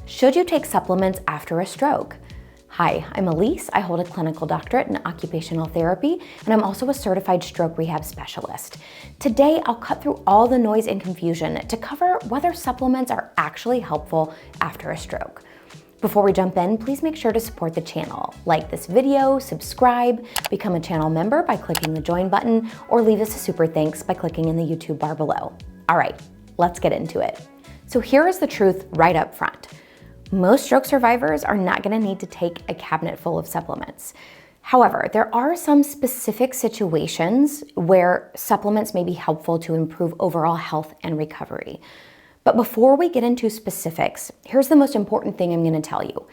Should you take supplements after a stroke? Hi, I'm Elise. I hold a clinical doctorate in occupational therapy, and I'm also a certified stroke rehab specialist. Today, I'll cut through all the noise and confusion to cover whether supplements are actually helpful after a stroke. Before we jump in, please make sure to support the channel. Like this video, subscribe, become a channel member by clicking the join button, or leave us a super thanks by clicking in the YouTube bar below. All right, let's get into it. So here is the truth right up front. Most stroke survivors are not going to need to take a cabinet full of supplements. However, there are some specific situations where supplements may be helpful to improve overall health and recovery. But before we get into specifics, here's the most important thing I'm going to tell you.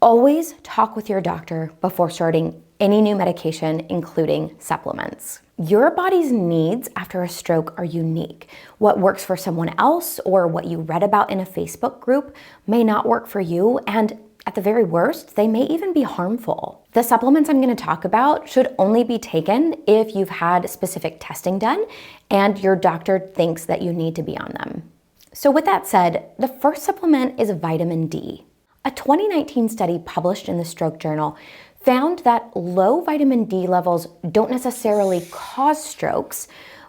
Always talk with your doctor before starting any new medication, including supplements. Your body's needs after a stroke are unique. What works for someone else or what you read about in a Facebook group may not work for you, and at the very worst, they may even be harmful. The supplements I'm going to talk about should only be taken if you've had specific testing done and your doctor thinks that you need to be on them. So with that said, the first supplement is vitamin D. A 2019 study published in the Stroke Journal found that low vitamin D levels don't necessarily cause strokes,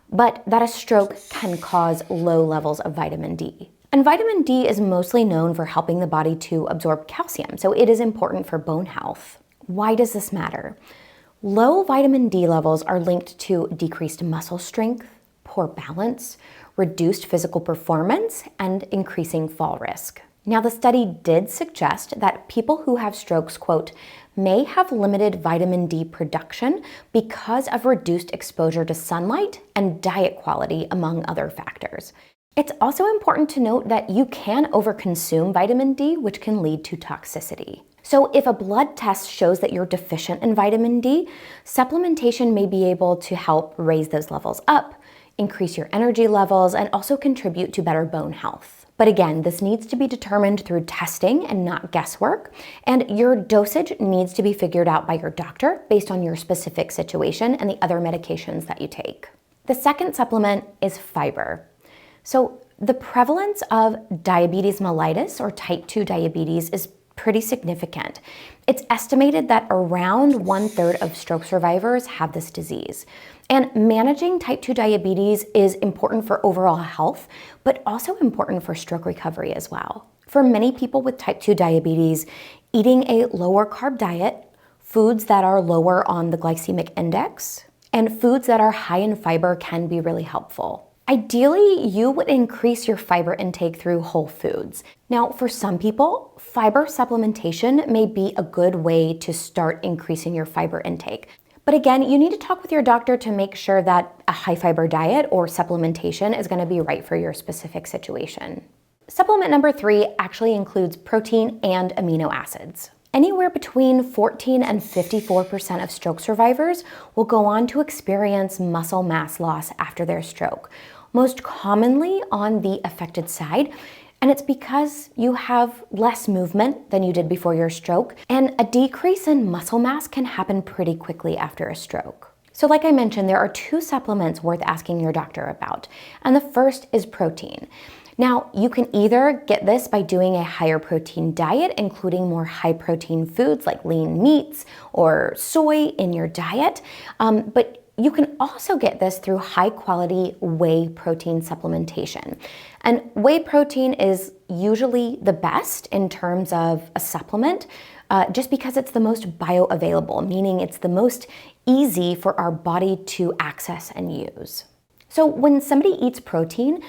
but that a stroke can cause low levels of vitamin D. And vitamin D is mostly known for helping the body to absorb calcium, so it is important for bone health. Why does this matter? Low vitamin D levels are linked to decreased muscle strength, poor balance, reduced physical performance, and increasing fall risk. Now, the study did suggest that people who have strokes, quote, may have limited vitamin D production because of reduced exposure to sunlight and diet quality, among other factors. It's also important to note that you can overconsume vitamin D, which can lead to toxicity. So if a blood test shows that you're deficient in vitamin D, supplementation may be able to help raise those levels up, increase your energy levels, and also contribute to better bone health. But again, this needs to be determined through testing and not guesswork, and your dosage needs to be figured out by your doctor based on your specific situation and the other medications that you take. The second supplement is fiber. So the prevalence of diabetes mellitus or type 2 diabetes is pretty significant. It's estimated that around 1/3 of stroke survivors have this disease. And managing type 2 diabetes is important for overall health, but also important for stroke recovery as well. For many people with type 2 diabetes, eating a lower carb diet, foods that are lower on the glycemic index, and foods that are high in fiber can be really helpful. Ideally, you would increase your fiber intake through whole foods. Now, for some people, fiber supplementation may be a good way to start increasing your fiber intake. But again, you need to talk with your doctor to make sure that a high fiber diet or supplementation is going to be right for your specific situation. Supplement number 3 actually includes protein and amino acids. Anywhere between 14 and 54% of stroke survivors will go on to experience muscle mass loss after their stroke, most commonly on the affected side. And it's because you have less movement than you did before your stroke, and a decrease in muscle mass can happen pretty quickly after a stroke. So like I mentioned, there are 2 supplements worth asking your doctor about, and the first is protein. Now, you can either get this by doing a higher protein diet, including more high protein foods like lean meats or soy in your diet, but you can also get this through high quality whey protein supplementation. And whey protein is usually the best in terms of a supplement, just because it's the most bioavailable, meaning it's the most easy for our body to access and use. So when somebody eats protein,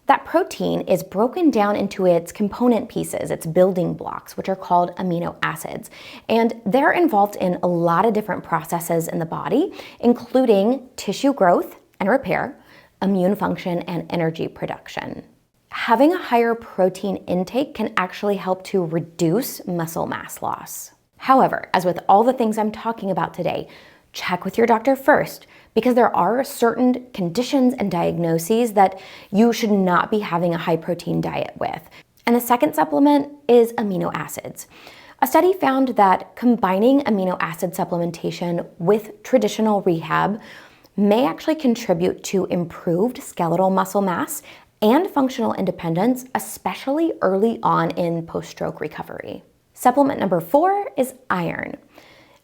that protein is broken down into its component pieces, its building blocks, which are called amino acids. And they're involved in a lot of different processes in the body, including tissue growth and repair, immune function, and energy production. Having a higher protein intake can actually help to reduce muscle mass loss. However, as with all the things I'm talking about today, check with your doctor first, because there are certain conditions and diagnoses that you should not be having a high protein diet with. And the second supplement is amino acids. A study found that combining amino acid supplementation with traditional rehab may actually contribute to improved skeletal muscle mass and functional independence, especially early on in post-stroke recovery. Supplement number 4 is iron.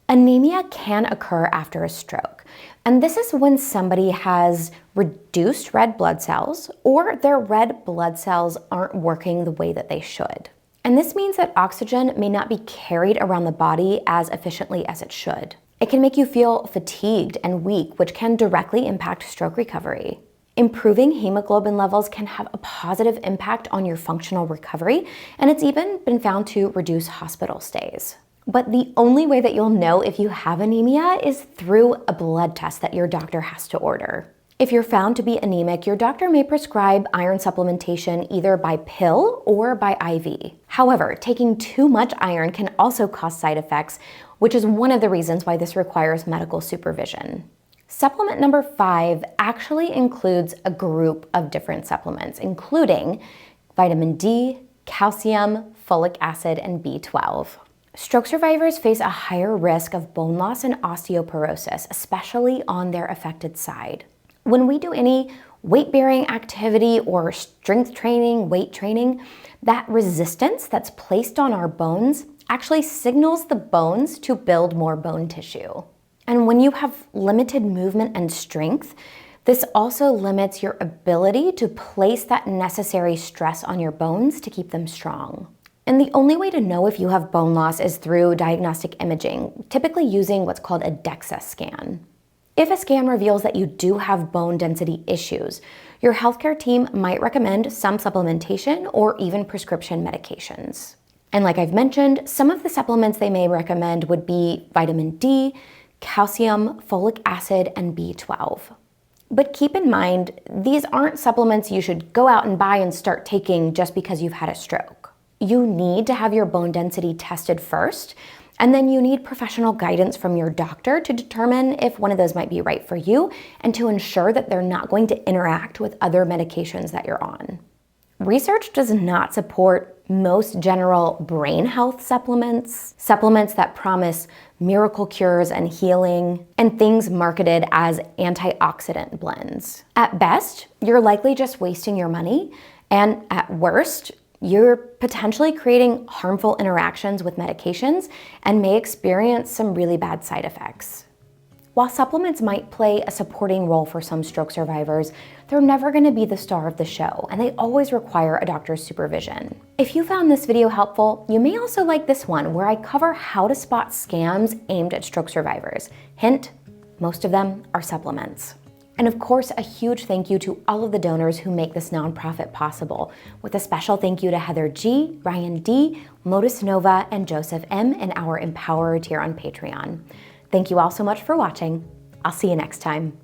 Anemia can occur after a stroke, and this is when somebody has reduced red blood cells or their red blood cells aren't working the way that they should. And this means that oxygen may not be carried around the body as efficiently as it should. It can make you feel fatigued and weak, which can directly impact stroke recovery. Improving hemoglobin levels can have a positive impact on your functional recovery, and it's even been found to reduce hospital stays. But the only way that you'll know if you have anemia is through a blood test that your doctor has to order. If you're found to be anemic, your doctor may prescribe iron supplementation either by pill or by IV. However, taking too much iron can also cause side effects, which is one of the reasons why this requires medical supervision. Supplement number 5 actually includes a group of different supplements, including vitamin D, calcium, folic acid, and B12. Stroke survivors face a higher risk of bone loss and osteoporosis, especially on their affected side. When we do any weight-bearing activity or strength training, weight training, that resistance that's placed on our bones actually signals the bones to build more bone tissue. And when you have limited movement and strength, this also limits your ability to place that necessary stress on your bones to keep them strong. And the only way to know if you have bone loss is through diagnostic imaging, typically using what's called a DEXA scan. If a scan reveals that you do have bone density issues, your healthcare team might recommend some supplementation or even prescription medications. And like I've mentioned, some of the supplements they may recommend would be vitamin D, calcium, folic acid, and B12. But keep in mind, these aren't supplements you should go out and buy and start taking just because you've had a stroke. You need to have your bone density tested first, and then you need professional guidance from your doctor to determine if one of those might be right for you and to ensure that they're not going to interact with other medications that you're on. Research does not support most general brain health supplements that promise miracle cures and healing, and things marketed as antioxidant blends. At best, you're likely just wasting your money, and at worst, you're potentially creating harmful interactions with medications and may experience some really bad side effects. While supplements might play a supporting role for some stroke survivors, they're never going to be the star of the show, and they always require a doctor's supervision. If you found this video helpful, you may also like this one where I cover how to spot scams aimed at stroke survivors. Hint, most of them are supplements. And of course, a huge thank you to all of the donors who make this nonprofit possible, with a special thank you to Heather G, Ryan D, Modus Nova, and Joseph M in our Empower tier on Patreon. Thank you all so much for watching. I'll see you next time.